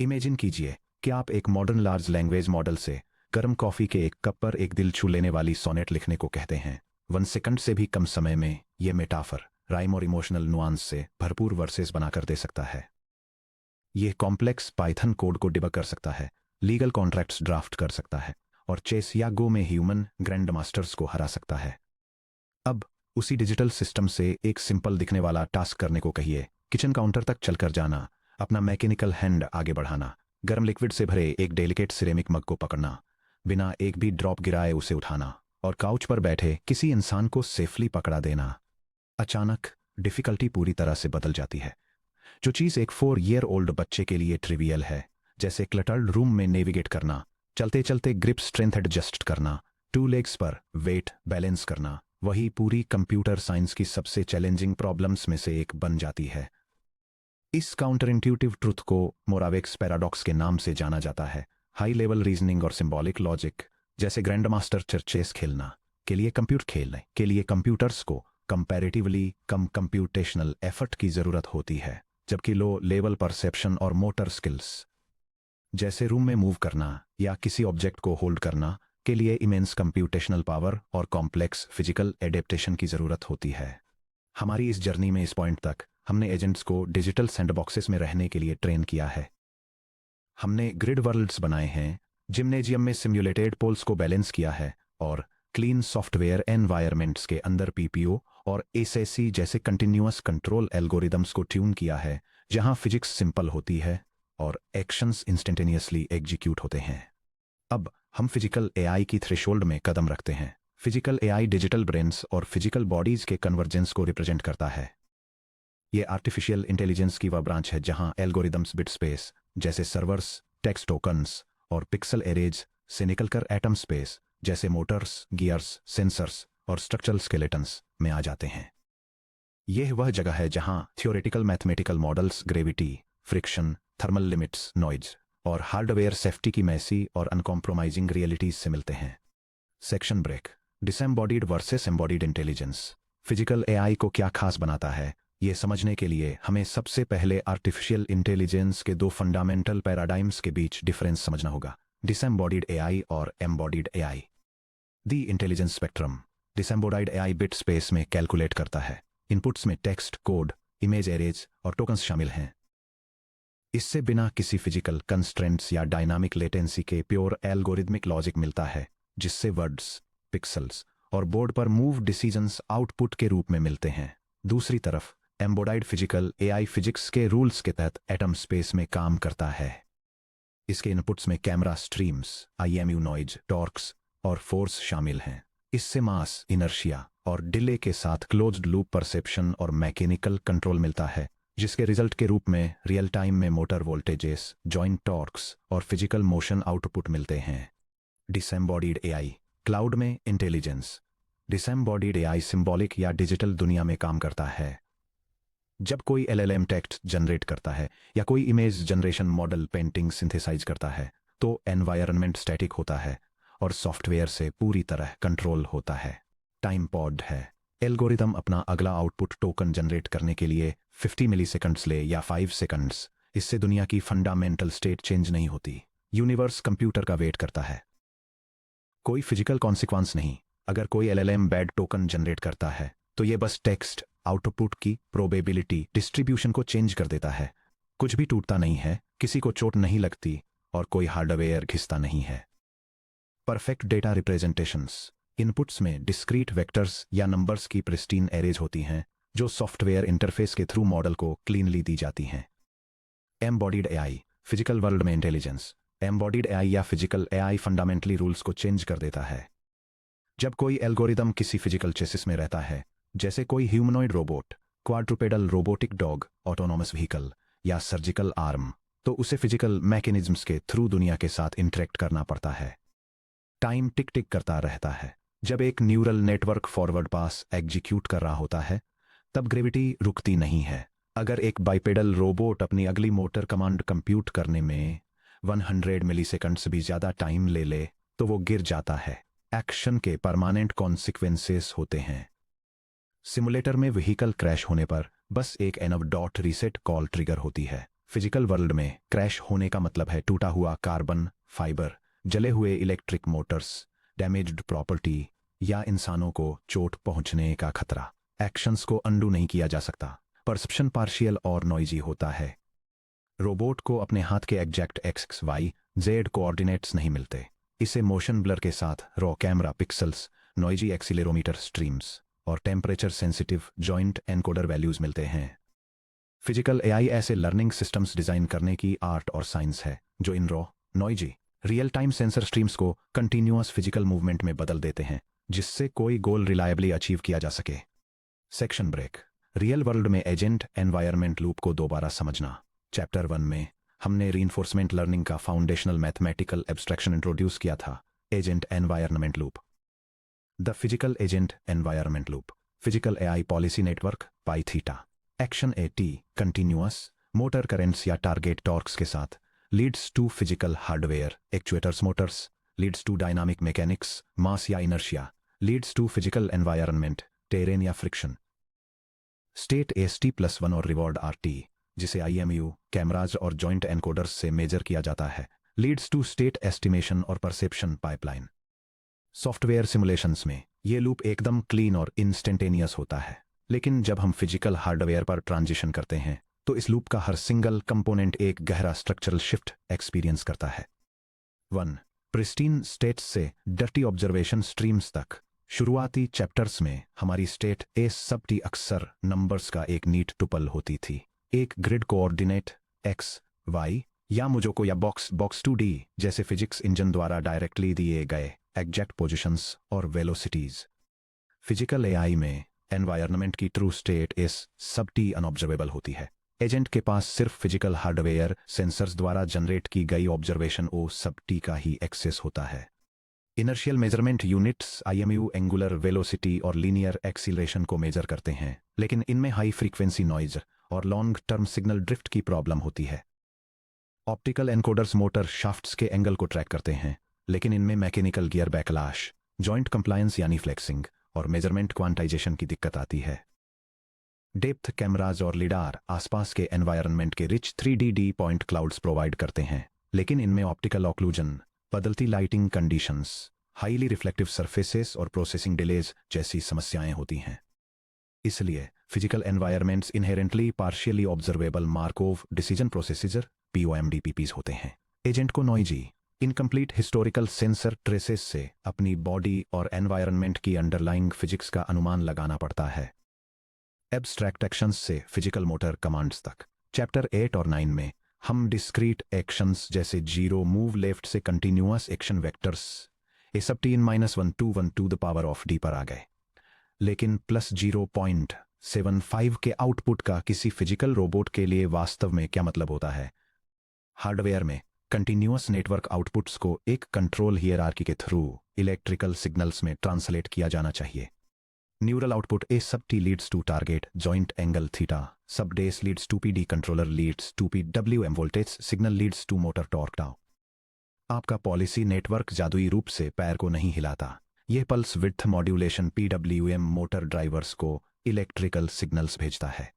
Imagine कीजिए कि आप एक मॉडर्न लार्ज लैंग्वेज मॉडल से गर्म कॉफी के एक कप पर एक दिल छू लेने वाली सोनेट लिखने को कहते हैं। 1 सेकंड से भी कम समय में ये मेटाफर राइम और इमोशनल नुआंस से भरपूर वर्सेस बनाकर दे सकता है। यह कॉम्प्लेक्स पाइथन कोड को डिबग कर सकता है, लीगल कॉन्ट्रैक्ट्स ड्राफ्ट कर सकता है और चेस या गो में ह्यूमन ग्रैंड मास्टर्स को हरा सकता है। अब उसी डिजिटल सिस्टम से एक सिंपल दिखने वाला टास्क करने को कहिए। किचन काउंटर तक चलकर जाना, अपना मैकेनिकल हैंड आगे बढ़ाना, गर्म लिक्विड से भरे एक डेलिकेट सिरेमिक मग को पकड़ना, बिना एक भी ड्रॉप गिराए उसे उठाना और काउच पर बैठे किसी इंसान को सेफली पकड़ा देना। अचानक डिफिकल्टी पूरी तरह से बदल जाती है। जो चीज़ एक 4 ईयर ओल्ड बच्चे के लिए ट्रिवियल है, जैसे क्लटर्ड रूम में नेविगेट करना, चलते चलते ग्रिप स्ट्रेंथ एडजस्ट करना, 2 लेग्स पर वेट बैलेंस करना, वही पूरी कंप्यूटर साइंस की सबसे चैलेंजिंग प्रॉब्लम्स में से एक बन जाती है। इस काउंटर इंट्यूटिव ट्रुथ को मोरावेक्स पैराडॉक्स के नाम से जाना जाता है। हाई लेवल रीजनिंग और सिंबॉलिक लॉजिक, जैसे ग्रैंड मास्टर चेस खेलना के लिए खेलने के लिए कंप्यूटर्स को कंपैरेटिवली कम कंप्यूटेशनल एफर्ट की जरूरत होती है, जबकि लो लेवल परसेप्शन और मोटर स्किल्स, जैसे रूम में मूव करना या किसी ऑब्जेक्ट को होल्ड करना के लिए इमेंस कंप्यूटेशनल पावर और कॉम्प्लेक्स फिजिकल एडेप्टेशन की जरूरत होती है। हमारी इस जर्नी में इस पॉइंट तक हमने एजेंट्स को डिजिटल सैंडबॉक्सेस में रहने के लिए ट्रेन किया है। हमने ग्रिड वर्ल्ड्स बनाए हैं, जिम्नेजियम में सिम्युलेटेड पोल्स को बैलेंस किया है और क्लीन सॉफ्टवेयर एनवायरमेंट्स के अंदर पीपीओ और एसएससी जैसे कंटिन्यूअस कंट्रोल एल्गोरिदम्स को ट्यून किया है, जहां फिजिक्स सिंपल होती है और एक्शंस इंस्टेंटेनियसली एग्जीक्यूट होते हैं। अब हम फिजिकल एआई की थ्रेशोल्ड में कदम रखते हैं। फिजिकल एआई डिजिटल ब्रेन्स और फिजिकल बॉडीज के कन्वर्जेंस को रिप्रेजेंट करता है। यह आर्टिफिशियल इंटेलिजेंस की वह ब्रांच है जहां एल्गोरिदम्स बिट स्पेस जैसे सर्वर्स, टेक्स्ट टोकन्स और पिक्सल एरेज से निकलकर एटम स्पेस जैसे मोटर्स, गियर्स, सेंसर्स और स्ट्रक्चरल स्केलेटन्स में आ जाते हैं। यह वह जगह है जहां theoretical mathematical models gravity, friction, thermal limits, noise और हार्डवेयर सेफ्टी की मैसी और अनकॉम्प्रोमाइजिंग रियलिटीज से मिलते हैं। Section break. Disembodied versus embodied intelligence. Physical AI को क्या खास बनाता है, ये समझने के लिए हमें सबसे पहले आर्टिफिशियल इंटेलिजेंस के 2 फंडामेंटल पैराडाइम्स के बीच डिफरेंस समझना होगा, डिसएम्बॉडीड एआई और embodied AI. The intelligence spectrum. Disembodied AI bit space में कैलकुलेट करता है। इनपुट्स में टेक्स्ट, कोड, इमेज एरेज और टोकन्स शामिल हैं। इससे बिना किसी फिजिकल कंस्ट्रेंट्स या डायनामिक लेटेंसी के प्योर एल्गोरिदमिक लॉजिक मिलता है, जिससे वर्ड्स, पिक्सल्स और बोर्ड पर मूव डिसीजंस आउटपुट के रूप में मिलते हैं। दूसरी तरफ एम्बॉडाइड फिजिकल एआई फिजिक्स के रूल्स के तहत एटम स्पेस में काम करता है। इसके इनपुट्स में camera streams, IMU noise, torques और फोर्स शामिल हैं। इससे मास, इनर्शिया और डिले के साथ क्लोज्ड लूप परसेप्शन और मैकेनिकल कंट्रोल मिलता है, जिसके रिजल्ट के रूप में रियल टाइम में मोटर वोल्टेजेस, जॉइंट टॉर्क्स और फिजिकल मोशन आउटपुट मिलते हैं। डिसएम्बॉडीड एआई। क्लाउड में इंटेलिजेंस। डिसएम्बॉडीड एआई सिंबॉलिक या डिजिटल दुनिया में काम करता है। जब कोई एलएलएम टेक्स्ट जनरेट करता है या कोई image generation model painting synthesize करता है, तो एनवायरनमेंट स्टैटिक होता है और सॉफ्टवेयर से पूरी तरह कंट्रोल होता है। टाइम पॉड है। एल्गोरिदम अपना अगला आउटपुट टोकन जनरेट करने के लिए 50 मिलीसेकंड्स ले या 5 सेकंड्स। इससे दुनिया की फंडामेंटल स्टेट चेंज नहीं होती। यूनिवर्स कंप्यूटर का वेट करता है। कोई फिजिकल कॉन्सिक्वेंस नहीं। अगर कोई एलएलएम बैड टोकन जनरेट करता है, तो ये बस टेक्स्ट आउटपुट की प्रोबेबिलिटी डिस्ट्रीब्यूशन को चेंज कर देता है। कुछ भी टूटता नहीं है, किसी को चोट नहीं लगती और कोई हार्डवेयर घिसता नहीं है। Perfect data representations. इनपुट्स में डिस्क्रीट वेक्टर्स या नंबर्स की प्रिस्टीन एरेज होती हैं, जो सॉफ्टवेयर इंटरफेस के थ्रू मॉडल को क्लीनली दी जाती हैं। Embodied AI. फिजिकल वर्ल्ड में इंटेलिजेंस। एम्बॉडीड एआई या फिजिकल एआई फंडामेंटली रूल्स को चेंज कर देता है। जब कोई एल्गोरिदम किसी फिजिकल चेसिस में रहता है, जैसे कोई humanoid robot, quadrupedal robotic dog, autonomous vehicle या सर्जिकल आर्म, तो उसे फिजिकल मैकेनिज्म्स के थ्रू दुनिया के साथ इंटरेक्ट करना पड़ता है। टाइम टिक टिक करता रहता है। जब एक न्यूरल नेटवर्क फॉरवर्ड पास एग्जीक्यूट कर रहा होता है, तब ग्रेविटी रुकती नहीं है। अगर एक बाइपेडल रोबोट अपनी अगली मोटर कमांड कंप्यूट करने में 100 मिलीसेकंड्स भी ज्यादा टाइम ले ले, तो वो गिर जाता है। एक्शन के परमानेंट कॉन्सिक्वेंसेस होते हैं। सिमुलेटर में व्हीकल क्रैश होने पर बस एक एनव डॉट रीसेट कॉल ट्रिगर होती है, फिजिकल वर्ल्ड में क्रैश होने का मतलब है टूटा हुआ कार्बन फाइबर, जले हुए इलेक्ट्रिक मोटर्स, डैमेज्ड प्रॉपर्टी या इंसानों को चोट पहुंचने का खतरा। एक्शंस को अंडू नहीं किया जा सकता। परसेप्शन पार्शियल और नॉइजी होता है। रोबोट को अपने हाथ के exact X Y Z coordinates नहीं मिलते। इसे मोशन ब्लर के साथ raw camera pixels, noisy accelerometer streams और temperature sensitive joint encoder values मिलते हैं। फिजिकल एआई ऐसे लर्निंग सिस्टम्स डिजाइन करने की आर्ट और साइंस है जो इन raw, noisy, real time sensor streams को कंटिन्यूअस फिजिकल मूवमेंट में बदल देते हैं, जिससे कोई गोल रिलायबली अचीव किया जा सके। Section break. रियल वर्ल्ड में एजेंट एनवायरनमेंट लूप को दोबारा समझना। चैप्टर 1 में हमने रीइंफोर्समेंट लर्निंग का फाउंडेशनल मैथमेटिकल एब्स्ट्रैक्शन इंट्रोड्यूस किया था, agent environment loop. The physical agent environment loop. Physical AI policy network pi theta. Action a t continuous motor currents या टारगेट टॉर्क्स के साथ leads to physical hardware actuators motors, leads to dynamic mechanics mass या inertia, leads to physical environment terrain या friction. State ST+1 और reward RT, जिसे IMU cameras और joint encoders से major किया जाता है, लीड्स टू स्टेट एस्टिमेशन और परसेप्शन पाइपलाइन। सॉफ्टवेयर सिमुलेशंस में ये लूप एकदम क्लीन और इंस्टेंटेनियस होता है, लेकिन जब हम फिजिकल हार्डवेयर पर ट्रांजिशन करते हैं तो इस लूप का हर सिंगल कंपोनेंट एक गहरा स्ट्रक्चरल शिफ्ट एक्सपीरियंस करता है। 1. प्रिस्टीन स्टेट्स से डर्टी ऑब्जर्वेशन स्ट्रीम्स तक। शुरुआती चैप्टर्स में हमारी स्टेट ए सब टी अक्सर नंबर्स का एक नीट टुपल होती थी, एक ग्रिड कोऑर्डिनेट x, y या मुझको या बॉक्स 2D जैसे फिजिक्स इंजन द्वारा डायरेक्टली दिए गए एग्जैक्ट पोजीशंस और वेलोसिटीज। फिजिकल एआई में एनवायरनमेंट की ट्रू स्टेट इस सब टी अनऑब्जर्वेबल होती है। एजेंट के पास सिर्फ फिजिकल हार्डवेयर सेंसर्स द्वारा जनरेट की गई ऑब्जर्वेशन ओ सब टी का ही एक्सेस होता है। Inertial measurement units IMU angular velocity और लीनियर एक्सीलरेशन को मेजर करते हैं, लेकिन इनमें हाई फ्रीक्वेंसी नॉइज और लॉन्ग टर्म सिग्नल ड्रिफ्ट की प्रॉब्लम होती है। ऑप्टिकल एनकोडर्स मोटर शाफ्ट्स के एंगल को ट्रैक करते हैं, लेकिन इनमें mechanical gear backlash, joint compliance यानी फ्लेक्सिंग और मेजरमेंट क्वांटाइजेशन की दिक्कत आती है। डेप्थ कैमराज और लिडार आसपास के एनवायरनमेंट के rich 3D point clouds provide करते हैं, लेकिन इनमें ऑप्टिकल ऑक्लूजन, बदलती lighting conditions, highly reflective surfaces और प्रोसेसिंग डिलेज जैसी समस्याएं होती हैं। इसलिए physical environments inherently partially observable Markov decision processor POMDPPs होते हैं। एजेंट को noisy, incomplete historical sensor traces से अपनी बॉडी और एनवायरनमेंट की अंडरलाइंग फिजिक्स का अनुमान लगाना पड़ता है। एब्स्ट्रैक्ट एक्शंस से फिजिकल मोटर कमांड्स तक। चैप्टर 8 और 9 में हम डिस्क्रीट एक्शंस जैसे जीरो मूव लेफ्ट से कंटिन्यूअस एक्शन वेक्टर्स ए सब T(-1 to 1 to the power of D) पर आ गए, लेकिन +0.75 के आउटपुट का किसी फिजिकल रोबोट के लिए वास्तव में क्या मतलब होता है। हार्डवेयर में कंटिन्यूअस नेटवर्क आउटपुट्स को एक कंट्रोल हियरार्की के थ्रू इलेक्ट्रिकल सिग्नल्स में ट्रांसलेट किया जाना चाहिए। Neural output a sub T leads to target joint angle theta, sub des leads to PD, controller leads to PWM, voltage signal leads to motor torque tau. आपका policy network जादुई रूप से पैर को नहीं हिलाता, यह pulse width modulation PWM motor drivers को इलेक्ट्रिकल सिग्नल्स भेजता है।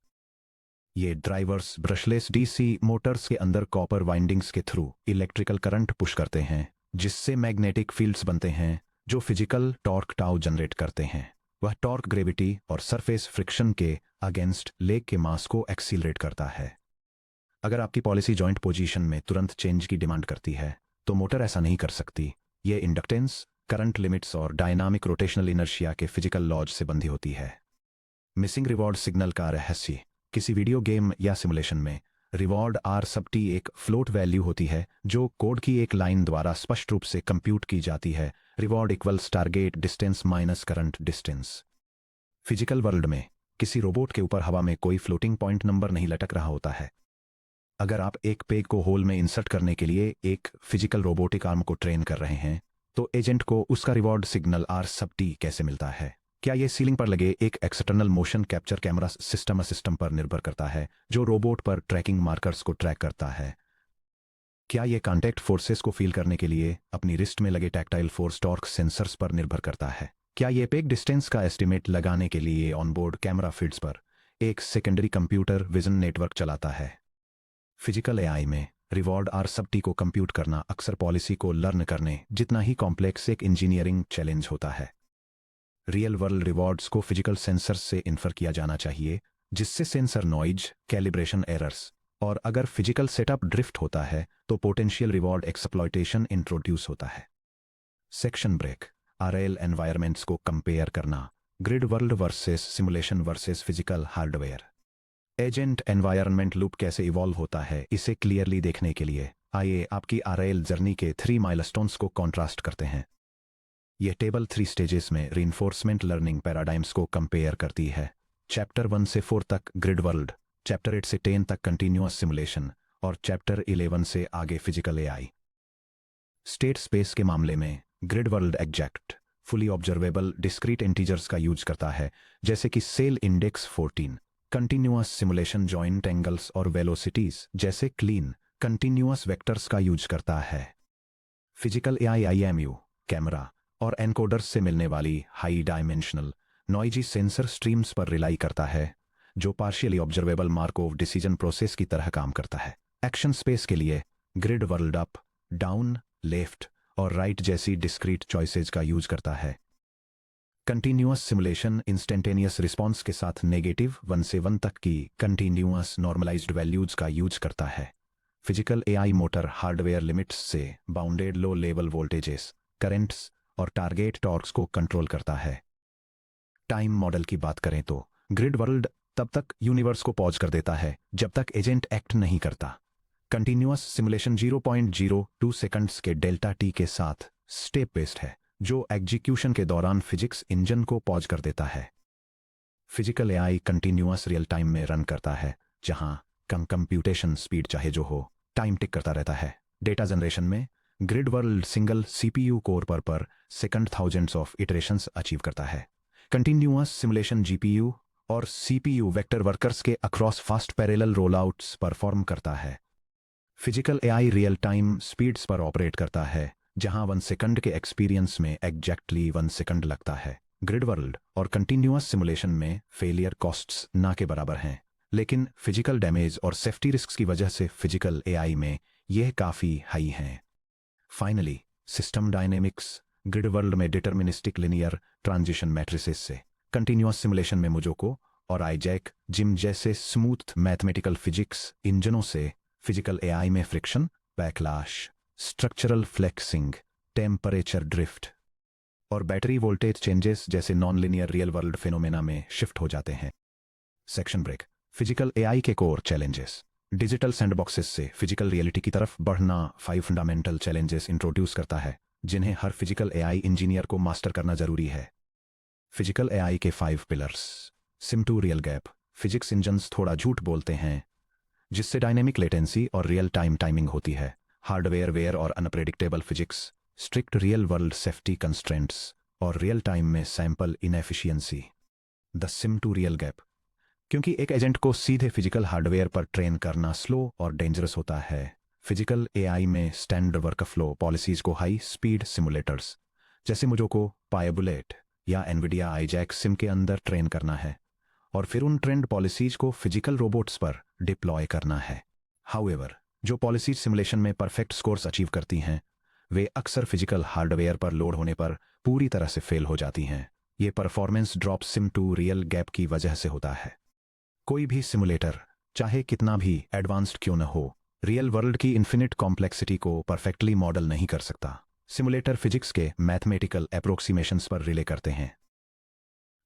ये ड्राइवर्स ब्रशलेस DC मोटर्स के अंदर कॉपर वाइंडिंग्स के थ्रू इलेक्ट्रिकल करंट पुश करते हैं, जिससे मैग्नेटिक फील्ड्स बनते हैं जो फिजिकल टॉर्क टाउ जनरेट करते हैं। वह टॉर्क ग्रेविटी और सरफेस फ्रिक्शन के अगेंस्ट लेग के मास को एक्सीलरेट करता है। अगर आपकी पॉलिसी जॉइंट पोजीशन में तुरंत चेंज की डिमांड करती है तो मोटर ऐसा नहीं कर सकती। ये इंडक्टेंस, करंट लिमिट्स और डायनामिक रोटेशनल इनर्शिया के फिजिकल लॉज से बंधी होती है। मिसिंग रिवॉर्ड सिग्नल का रहस्य। किसी वीडियो गेम या सिमुलेशन में रिवॉर्ड R सब T एक फ्लोट वैल्यू होती है जो कोड की एक लाइन द्वारा स्पष्ट रूप से कंप्यूट की जाती है। Reward equals target distance minus current distance. Physical world में किसी रोबोट के ऊपर हवा में कोई फ्लोटिंग पॉइंट नंबर नहीं लटक रहा होता है। अगर आप एक पेग को होल में इंसर्ट करने के लिए एक फिजिकल रोबोटिक आर्म को ट्रेन कर रहे हैं तो एजेंट को उसका रिवॉर्ड सिग्नल R सब T कैसे मिलता है? क्या यह सीलिंग पर लगे एक external motion capture camera system पर निर्भर करता है जो रोबोट पर ट्रैकिंग मार्कर्स को ट्रैक करता है? क्या यह कॉन्टैक्ट फोर्सेस को फील करने के लिए अपनी रिस्ट में लगे टैक्टाइल फोर्स टॉर्क सेंसर्स पर निर्भर करता है? क्या यह पेग डिस्टेंस का एस्टिमेट लगाने के लिए ऑनबोर्ड कैमरा फीड्स पर एक सेकेंडरी कंप्यूटर विजन नेटवर्क चलाता है? फिजिकल एआई में रिवॉर्ड आर सब टी को कंप्यूट करना अक्सर पॉलिसी को लर्न करने जितना ही कॉम्प्लेक्स एक इंजीनियरिंग चैलेंज होता है। रियल वर्ल्ड रिवॉर्ड्स को फिजिकल सेंसर से इन्फर किया जाना चाहिए, जिससे सेंसर नॉइज, कैलिब्रेशन एरर्स और अगर फिजिकल सेटअप ड्रिफ्ट होता है तो पोटेंशियल रिवॉर्ड एक्सप्लॉयटेशन इंट्रोड्यूस होता है। Section break. आरएल एनवायरमेंट्स को कंपेयर करना, grid world versus simulation versus physical hardware. Agent environment loop कैसे इवॉल्व होता है, इसे क्लियरली देखने के लिए आइए आपकी आरएल जर्नी के 3 माइलस्टोन्स को कॉन्ट्रास्ट करते हैं। यह टेबल 3 स्टेजेस में रीइंफोर्समेंट लर्निंग पैराडाइम्स को कंपेयर करती है। चैप्टर 1 से 4 तक ग्रिड वर्ल्ड, चैप्टर 8 से 10 तक कंटिन्यूअस सिमुलेशन और चैप्टर 11 से आगे फिजिकल एआई। स्टेट स्पेस के मामले में grid world exact, fully observable discrete integers का यूज करता है, जैसे कि cell index 14। Continuous simulation joint angles और वेलोसिटीज जैसे क्लीन कंटिन्यूअस वेक्टर्स का यूज करता है। फिजिकल एआई आईएमयू, कैमरा और एनकोडर्स से मिलने वाली high dimensional noisy sensor streams पर रिलाई करता है, जो partially observable Markov decision process की तरह काम करता है। एक्शन स्पेस के लिए grid world up, down, left और राइट जैसी डिस्क्रीट चॉइसेज का यूज करता है। कंटिन्यूअस सिमुलेशन इंस्टेंटेनियस रिस्पॉन्स के साथ -1 से 1 तक की कंटिन्यूअस नॉर्मलाइज्ड वैल्यूज का यूज करता है। Physical AI motor hardware limits से bounded low level voltages, currents और टारगेट टॉर्क्स को कंट्रोल करता है। टाइम मॉडल की बात करें तो ग्रिड वर्ल्ड तब तक यूनिवर्स को पॉज कर देता है जब तक एजेंट एक्ट नहीं करता। कंटिन्यूअस सिमुलेशन 0.02 सेकंड्स के डेल्टा टी के साथ स्टेप बेस्ड है, जो एग्जीक्यूशन के दौरान फिजिक्स इंजन को पॉज कर देता है। Physical AI continuous real time में रन करता है, जहां कम कंप्यूटेशन स्पीड चाहे जो हो, टाइम टिक करता रहता है। डेटा जनरेशन में grid world single CPU core पर second thousands of iterations achieve करता है। कंटिन्यूअस सिमुलेशन जीपीयू और सीपीयू वेक्टर वर्कर्स के across fast parallel rollouts perform करता है। Physical AI real time speeds पर ऑपरेट करता है, जहां 1 सेकंड के एक्सपीरियंस में एग्जैक्टली 1 सेकंड लगता है। ग्रिड वर्ल्ड और कंटिन्यूअस सिमुलेशन में फेलियर कॉस्ट्स ना के बराबर हैं, लेकिन फिजिकल डैमेज और सेफ्टी रिस्क्स की वजह से फिजिकल एआई में यह काफी हाई हैं। Finally, system dynamics grid world में डिटर्मिनिस्टिक लिनियर ट्रांजिशन मैट्रिसेस से, कंटिन्यूअस सिमुलेशन में मुजोको और आईजैक जिम जैसे स्मूथ मैथमेटिकल फिजिक्स इंजनों से, फिजिकल एआई में friction, backlash, structural flexing, temperature drift और बैटरी वोल्टेज चेंजेस जैसे non linear real world phenomena में शिफ्ट हो जाते हैं। Section break. फिजिकल एआई के कोर चैलेंजेस। डिजिटल सैंडबॉक्सेस से फिजिकल रियलिटी की तरफ बढ़ना 5 फंडामेंटल चैलेंजेस इंट्रोड्यूस करता है, जिन्हें हर फिजिकल एआई इंजीनियर को मास्टर करना जरूरी है। फिजिकल एआई के 5 pillars. Sim to real gap, physics engines थोड़ा झूठ बोलते हैं, जिससे डायनेमिक लेटेंसी और रियल टाइम टाइमिंग होती है। हार्डवेयर वेयर और unpredictable physics, strict real world safety constraints और रियल टाइम में sample inefficiency. The sim to real gap, क्योंकि एक एजेंट को सीधे फिजिकल हार्डवेयर पर ट्रेन करना स्लो और डेंजरस होता है। फिजिकल एआई में स्टैंडर्ड वर्कफ्लो पॉलिसीज को हाई स्पीड सिमुलेटर्स जैसे मुझको पायबुलेट या एनवीडिया आईजैक सिम के अंदर ट्रेन करना है और फिर उन ट्रेंड पॉलिसीज को फिजिकल रोबोट्स पर डिप्लॉय करना है। हाउएवर, जो पॉलिसीज सिमुलेशन में परफेक्ट स्कोर्स अचीव करती हैं, वे अक्सर फिजिकल हार्डवेयर पर लोड होने पर पूरी तरह से फेल हो जाती हैं। ये performance drop sim to real gap की वजह से होता है। कोई भी सिमुलेटर, चाहे कितना भी एडवांस्ड क्यों न हो, रियल वर्ल्ड की इन्फिनिट कॉम्प्लेक्सिटी को परफेक्टली मॉडल नहीं कर सकता। सिमुलेटर फिजिक्स के मैथमेटिकल अप्रोक्सीमेशंस पर रिले करते हैं।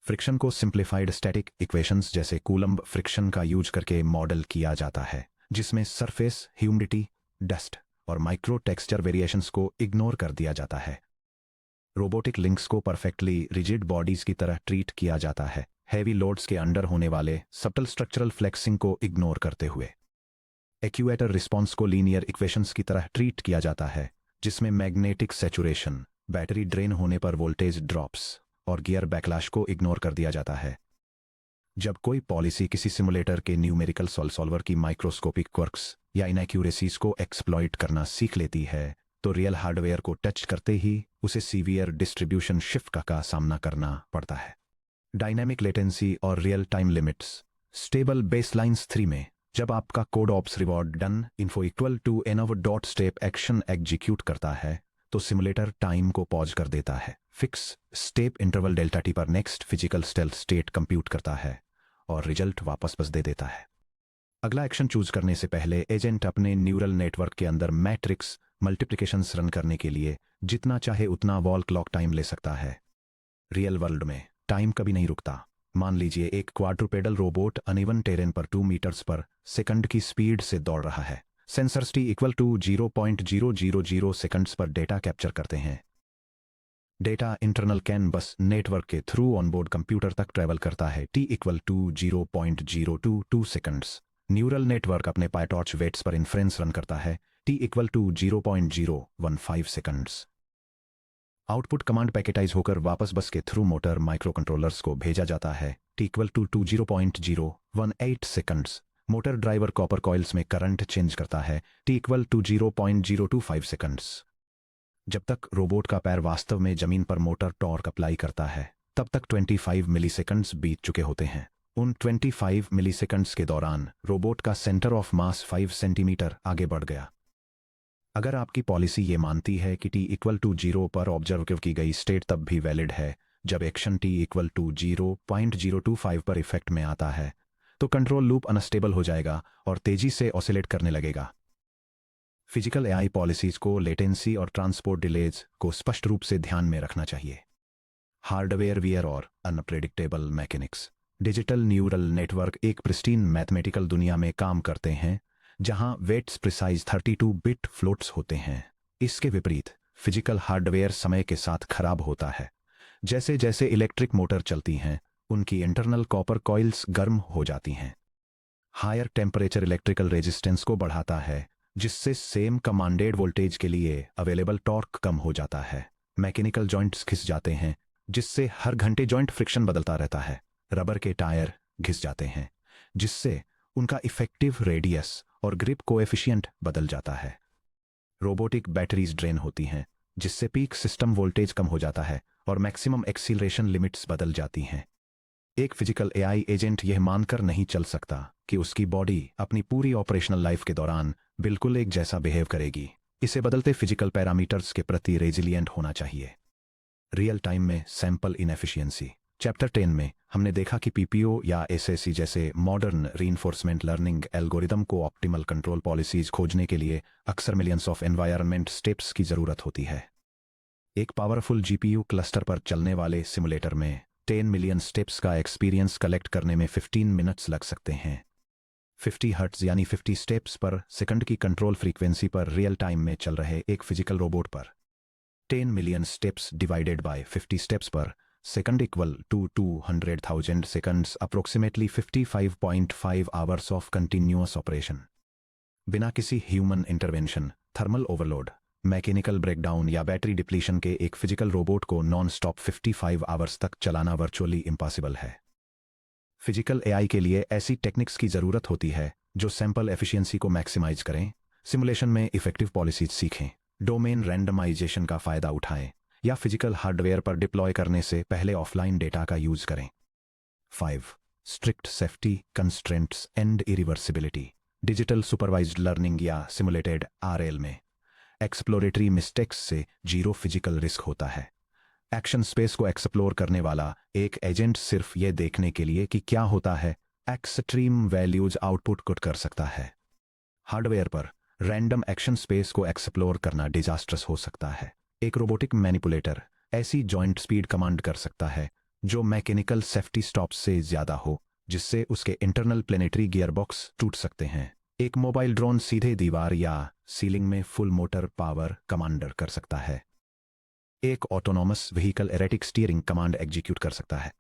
फ्रिक्शन को सिंप्लीफाइड स्टैटिक इक्वेशंस जैसे कूलम्ब फ्रिक्शन का यूज करके मॉडल किया जाता है, जिसमें सरफेस, ह्यूमिडिटी, डस्ट और माइक्रो टेक्सचर वेरिएशंस को इग्नोर कर दिया जाता है। रोबोटिक लिंक्स को परफेक्टली रिजिड बॉडीज की तरह ट्रीट किया जाता है, हैवी लोड्स के अंडर होने वाले सब्टल स्ट्रक्चरल फ्लेक्सिंग को इग्नोर करते हुए। एक्यूएटर रिस्पॉन्स को लीनियर इक्वेशंस की तरह ट्रीट किया जाता है, जिसमें मैग्नेटिक सैचुरेशन, बैटरी ड्रेन होने पर वोल्टेज ड्रॉप्स और गियर बैकलैश को इग्नोर कर दिया जाता है। जब कोई पॉलिसी किसी सिमुलेटर के न्यूमेरिकल सॉल्वर की माइक्रोस्कोपिक क्वर्क्स या इनएक्यूरेसीज को एक्सप्लॉइट करना सीख लेती है, तो रियल हार्डवेयर को टच करते ही उसे सीवियर डिस्ट्रीब्यूशन शिफ्ट का सामना करना पड़ता है। डायनामिक लेटेंसी और real time limits. Stable baselines 3 में जब आपका code obs reward done info equal to env dot step action execute करता है तो सिमुलेटर टाइम को पॉज कर देता है। Fix step interval delta T पर next physical stealth state compute करता है और रिजल्ट वापस बस दे देता है। अगला एक्शन चूज करने से पहले एजेंट अपने न्यूरल नेटवर्क के अंदर मैट्रिक्स मल्टीप्लिकेशंस रन करने के लिए जितना चाहे उतना वॉल क्लॉक टाइम ले सकता है। रियल वर्ल्ड में टाइम कभी नहीं रुकता। मान लीजिए एक क्वाड्रुपेडल रोबोट अनइवन टेरेन पर 2 मीटर्स पर सेकंड की स्पीड से दौड़ रहा है। Sensors T equal to 0.000 seconds पर डेटा कैप्चर करते हैं। Data internal CAN bus network के थ्रू ऑनबोर्ड कंप्यूटर तक ट्रेवल करता है। T equal to 0.022 seconds. Neural network अपने पायटॉर्च वेट्स पर इन्फ्रेंस रन करता है। T equal to 0.015 seconds. Output command packetize होकर वापस बस के थ्रू मोटर माइक्रो कंट्रोलर्स को भेजा जाता है। T equal to 0.018 seconds. Motor driver copper coils में करंट चेंज करता है। T equal to 0.025 seconds. जब तक रोबोट का पैर वास्तव में जमीन पर मोटर टॉर्क अप्लाई करता है तब तक 25 मिलीसेकंड्स बीत चुके होते हैं। उन 25 मिलीसेकंड्स के दौरान रोबोट का सेंटर ऑफ मास 5 सेंटीमीटर आगे बढ़ गया। अगर आपकी पॉलिसी ये मानती है कि टी इक्वल टू 0 पर ऑब्जर्व की गई स्टेट तब भी वैलिड है जब एक्शन टी इक्वल टू 0.025 पर इफेक्ट में आता है तो कंट्रोल लूप अनस्टेबल हो जाएगा और तेजी से ऑसिलेट करने लगेगा। फिजिकल एआई पॉलिसीज को लेटेंसी और ट्रांसपोर्ट डिलेज को स्पष्ट रूप से ध्यान में रखना चाहिए। हार्डवेयर वियर और unpredictable mechanics. Digital neural network एक प्रिस्टीन मैथमेटिकल दुनिया में काम करते हैं जहां वेट्स प्रिसाइज 32 बिट फ्लोट्स होते हैं। इसके विपरीत फिजिकल हार्डवेयर समय के साथ खराब होता है। जैसे जैसे इलेक्ट्रिक मोटर चलती हैं उनकी इंटरनल कॉपर कॉइल्स गर्म हो जाती हैं। हायर टेम्परेचर इलेक्ट्रिकल रेजिस्टेंस को बढ़ाता है जिससे सेम कमांडेड वोल्टेज के लिए अवेलेबल टॉर्क कम हो जाता है। मैकेनिकल जॉइंट्स घिस जाते हैं जिससे हर घंटे जॉइंट फ्रिक्शन बदलता रहता है। रबर के टायर घिस जाते हैं जिससे उनका इफेक्टिव रेडियस और ग्रिप कोएफिशिएंट बदल जाता है। रोबोटिक बैटरीज ड्रेन होती हैं जिससे पीक सिस्टम वोल्टेज कम हो जाता है और मैक्सिमम एक्सीलरेशन लिमिट्स बदल जाती हैं। एक फिजिकल एआई एजेंट यह मानकर नहीं चल सकता कि उसकी बॉडी अपनी पूरी ऑपरेशनल लाइफ के दौरान बिल्कुल एक जैसा बिहेव करेगी। इसे बदलते फिजिकल पैरामीटर्स के प्रति रेजिलिएंट होना चाहिए। रियल टाइम में सैंपल इनएफिशिएंसी। चैप्टर 10 में हमने देखा कि पीपीओ या एसएससी जैसे मॉडर्न रीइंफोर्समेंट लर्निंग एल्गोरिदम को ऑप्टिमल कंट्रोल पॉलिसीज खोजने के लिए अक्सर मिलियंस ऑफ एनवायरनमेंट स्टेप्स की जरूरत होती है। एक पावरफुल जीपीयू क्लस्टर पर चलने वाले सिमुलेटर में 10 मिलियन स्टेप्स का एक्सपीरियंस कलेक्ट करने में 15 मिनट्स लग सकते हैं। 50 हर्ट्ज यानी 50 स्टेप्स पर सेकंड की कंट्रोल फ्रीक्वेंसी पर रियल टाइम में चल रहे एक फिजिकल रोबोट पर 10 million steps divided by 50 steps पर second equal to 200,000 seconds, approximately 55.5 hours of continuous operation. बिना किसी human intervention, thermal overload, mechanical breakdown या बैटरी डिप्लीशन के एक फिजिकल रोबोट को नॉन स्टॉप 55 आवर्स तक चलाना वर्चुअली इम्पॉसिबल है। फिजिकल एआई के लिए ऐसी टेक्निक्स की जरूरत होती है जो सैंपल एफिशिएंसी को मैक्सिमाइज करें, सिमुलेशन में इफेक्टिव पॉलिसीज सीखें, डोमेन रैंडमाइजेशन का फायदा उठाएं या फिजिकल हार्डवेयर पर डिप्लॉय करने से पहले ऑफलाइन डेटा का यूज करें। 5. Strict safety constraints and irreversibility. Digital supervised learning या सिमुलेटेड आरएल में एक्सप्लोरेटरी मिस्टेक्स से जीरो फिजिकल रिस्क होता है। एक्शन स्पेस को एक्सप्लोर करने वाला एक एजेंट सिर्फ ये देखने के लिए कि क्या होता है एक्सट्रीम वैल्यूज आउटपुट कर सकता है। हार्डवेयर पर रैंडम एक्शन स्पेस को एक्सप्लोर करना डिजास्ट्रस हो सकता है। एक रोबोटिक मैनिपुलेटर ऐसी जॉइंट स्पीड कमांड कर सकता है जो मैकेनिकल सेफ्टी स्टॉप से ज्यादा हो जिससे उसके इंटरनल प्लेनेटरी गियरबॉक्स टूट सकते हैं। एक मोबाइल ड्रोन सीधे दीवार या सीलिंग में फुल मोटर पावर कमांडर कर सकता है। एक autonomous vehicle erratic steering command execute कर सकता है।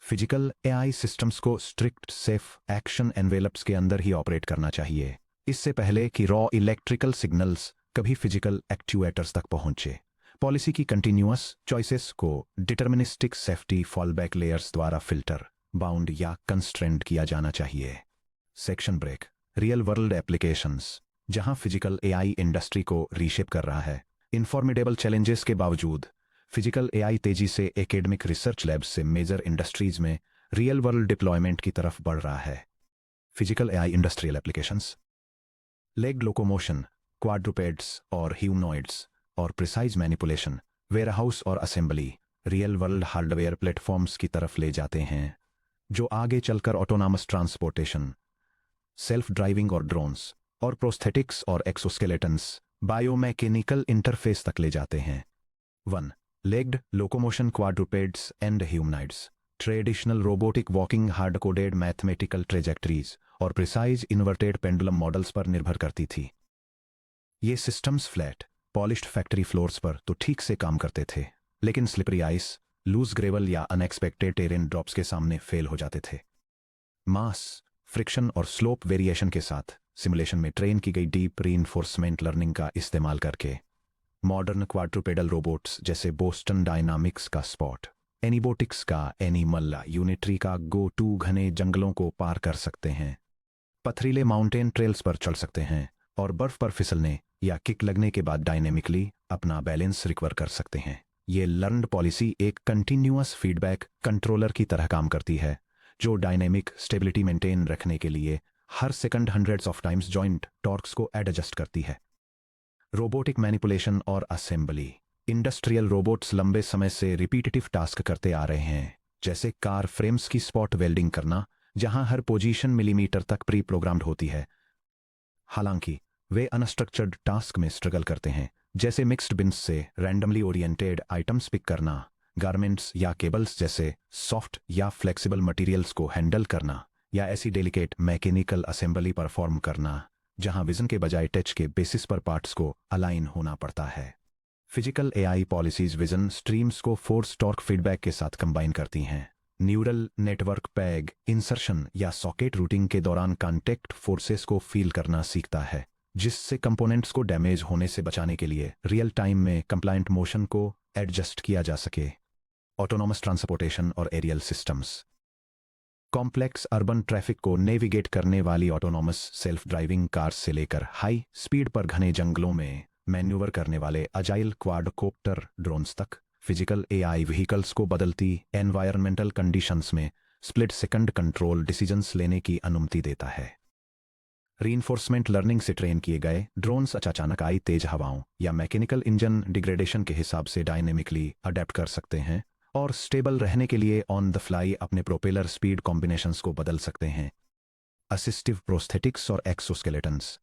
फिजिकल एआई सिस्टम्स को स्ट्रिक्ट सेफ एक्शन एनवेलप्स के अंदर ही ऑपरेट करना चाहिए, इससे पहले कि रॉ इलेक्ट्रिकल सिग्नल्स कभी फिजिकल एक्चुएटर्स तक पहुंचे। पॉलिसी की कंटिन्यूअस चॉइसेस को डिटर्मिनिस्टिक सेफ्टी फॉलबैक लेयर्स द्वारा फिल्टर, बाउंड या कंस्ट्रेंड किया जाना चाहिए। Section break. Real world applications. जहां फिजिकल एआई इंडस्ट्री को रीशेप कर रहा है, इनफॉर्मिडेबल चैलेंजेस के बावजूद फिजिकल एआई तेजी से एकेडमिक रिसर्च लैब्स से मेजर इंडस्ट्रीज में रियल वर्ल्ड डिप्लॉयमेंट की तरफ बढ़ रहा है। Physical AI industrial applications, leg locomotion, quadrupeds और ह्यूमनॉइड्स और प्रिसाइज मैनिपुलेशन, वेयरहाउस और assembly, real world hardware platforms की तरफ ले जाते हैं जो आगे चलकर ऑटोनॉमस ट्रांसपोर्टेशन, सेल्फ ड्राइविंग और ड्रोन्स और प्रोस्थेटिक्स और एक्सोस्केलेटन्स, बायोमैकेनिकल इंटरफेस तक ले जाते हैं। 1. Legged locomotion, quadrupeds and humanoids, traditional robotic walking hard coded mathematical trajectories और प्रिसाइज इन्वर्टेड पेंडुलम मॉडल्स पर निर्भर करती थी। ये systems flat polished factory floors पर तो ठीक से काम करते थे, लेकिन स्लिपरी आइस, लूज ग्रेवल या अनएक्सपेक्टेड टेरेन ड्रॉप्स के सामने फेल हो जाते थे। मास, फ्रिक्शन और स्लोप वेरिएशन के साथ सिमुलेशन में ट्रेन की गई डीप रीइंफोर्समेंट लर्निंग का इस्तेमाल करके मॉडर्न क्वाड्रुपेडल रोबोट्स जैसे बोस्टन डायनामिक्स का स्पॉट, एनीबोटिक्स का एनिमल, यूनिट्री का गो टू घने जंगलों को पार कर सकते हैं, पथरीले माउंटेन ट्रेल्स पर चढ़ सकते हैं और बर्फ पर फिसलने या किक लगने के बाद डायनेमिकली अपना बैलेंस रिकवर कर सकते हैं। ये लर्न्ड पॉलिसी एक कंटिन्यूअस फीडबैक कंट्रोलर की तरह काम करती है जो डायनेमिक स्टेबिलिटी मेंटेन रखने के लिए हर second hundreds of times joint torques को एडजस्ट करती है। रोबोटिक मैनिपुलेशन और असेंबली, इंडस्ट्रियल रोबोट्स लंबे समय से रिपीटेटिव टास्क करते आ रहे हैं, जैसे कार फ्रेम्स की स्पॉट वेल्डिंग करना, जहां हर पोजीशन मिलीमीटर तक प्री प्रोग्राम्ड होती है। हालांकि वे अनस्ट्रक्चर्ड टास्क में स्ट्रगल करते हैं, जैसे मिक्स्ड बिन्स से रैंडमली ओरिएंटेड आइटम्स पिक करना, गारमेंट्स या केबल्स जैसे सॉफ्ट या फ्लेक्सिबल मटेरियल्स को हैंडल करना, या ऐसी डेलिकेट मैकेनिकल असेंबली परफॉर्म करना जहां विजन के बजाय टच के बेसिस पर पार्ट्स को अलाइन होना पड़ता है। Physical AI policies vision streams को फोर्स टॉर्क फीडबैक के साथ कंबाइन करती हैं। न्यूरल नेटवर्क पैग इंसर्शन या सॉकेट रूटिंग के दौरान कॉन्टेक्ट फोर्सेस को फील करना सीखता है, जिससे कंपोनेंट्स को डैमेज होने से बचाने के लिए रियल टाइम में कंप्लायंट मोशन को एडजस्ट किया जा सके। ऑटोनॉमस ट्रांसपोर्टेशन और aerial systems, complex urban traffic को नेविगेट करने वाली ऑटोनॉमस सेल्फ ड्राइविंग कार्स से लेकर हाई स्पीड पर घने जंगलों में मैन्यूवर करने वाले अजाइल क्वाडकोप्टर ड्रोन्स तक, फिजिकल एआई व्हीकल्स को बदलती एनवायरमेंटल कंडीशंस में स्प्लिट सेकंड कंट्रोल डिसीजंस लेने की अनुमति देता है। रीइंफोर्समेंट लर्निंग से ट्रेन किए गए ड्रोन्स अचानक आई तेज हवाओं या मैकेनिकल इंजन डिग्रेडेशन के हिसाब से डायनेमिकली अडेप्ट कर सकते हैं और स्टेबल रहने के लिए ऑन द फ्लाई अपने प्रोपेलर स्पीड कॉम्बिनेशंस को बदल सकते हैं। असिस्टिव प्रोस्थेटिक्स और एक्सोस्केलेटन्स,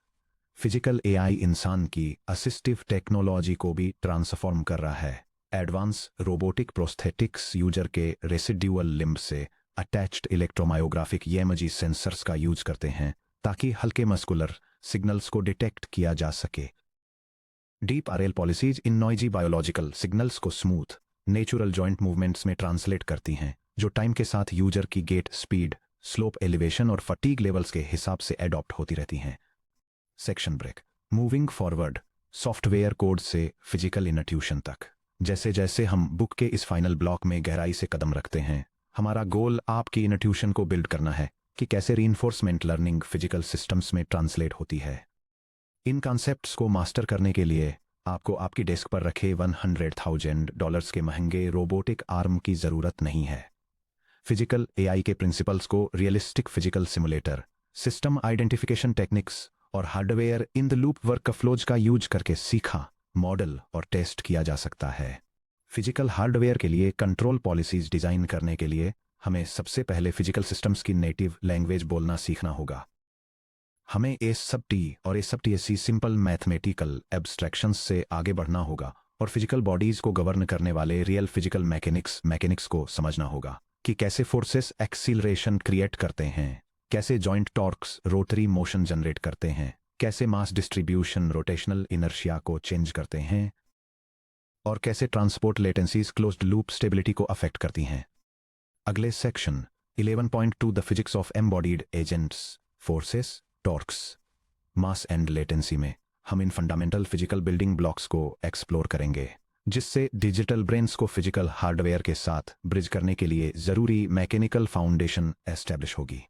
फिजिकल एआई इंसान की असिस्टिव टेक्नोलॉजी को भी ट्रांसफॉर्म कर रहा है। एडवांस रोबोटिक प्रोस्थेटिक्स यूजर के रेसिड्यूअल लिम्ब से अटैच्ड इलेक्ट्रोमायोग्राफिक ईएमजी सेंसर्स का यूज करते हैं ताकि हल्के मस्कुलर सिग्नल्स को डिटेक्ट किया जा सके। डीप आरएल पॉलिसीज इन नॉइजी बायोलॉजिकल सिग्नल्स को स्मूथ नेचुरल जॉइंट मूवमेंट्स में ट्रांसलेट करती हैं, जो टाइम के साथ यूजर की गेट स्पीड, स्लोप एलिवेशन और फटीग लेवल्स के हिसाब से एडॉप्ट होती रहती हैं। Section break, moving forward, software code से फिजिकल इनट्यूशन तक। जैसे जैसे हम बुक के इस फाइनल ब्लॉक में गहराई से कदम रखते हैं, हमारा गोल आपकी इनट्यूशन को बिल्ड करना है कि कैसे रीइंफोर्समेंट लर्निंग फिजिकल सिस्टम्स में ट्रांसलेट होती है। इन कॉन्सेप्ट्स को मास्टर करने के लिए आपको आपकी डेस्क पर रखे $100,000 के महंगे रोबोटिक आर्म की जरूरत नहीं है। फिजिकल एआई के प्रिंसिपल्स को realistic physical simulator, system identification techniques और hardware in the loop workflows का यूज करके सीखा, मॉडल और टेस्ट किया जा सकता है। फिजिकल हार्डवेयर के लिए कंट्रोल पॉलिसीज डिजाइन करने के लिए हमें सबसे पहले फिजिकल सिस्टम्स की नेटिव लैंग्वेज बोलना सीखना होगा। हमें एसटी और एसटी सिंपल मैथमेटिकल एब्स्ट्रैक्शंस से आगे बढ़ना होगा और फिजिकल बॉडीज को गवर्न करने वाले रियल फिजिकल मैकेनिक्स को समझना होगा कि कैसे फोर्सेस एक्सीलरेशन क्रिएट करते हैं, कैसे joint torques rotary motion generate करते हैं, कैसे मास डिस्ट्रीब्यूशन रोटेशनल इनर्शिया को चेंज करते हैं और कैसे ट्रांसपोर्ट लेटेंसीज क्लोज्ड लूप स्टेबिलिटी को अफेक्ट करती हैं। अगले section 11.2 the physics of embodied agents, forces, torques, mass and latency में हम इन फंडामेंटल फिजिकल बिल्डिंग ब्लॉक्स को एक्सप्लोर करेंगे, जिससे डिजिटल ब्रेन्स को फिजिकल हार्डवेयर के साथ ब्रिज करने के लिए जरूरी मैकेनिकल फाउंडेशन एस्टैब्लिश होगी।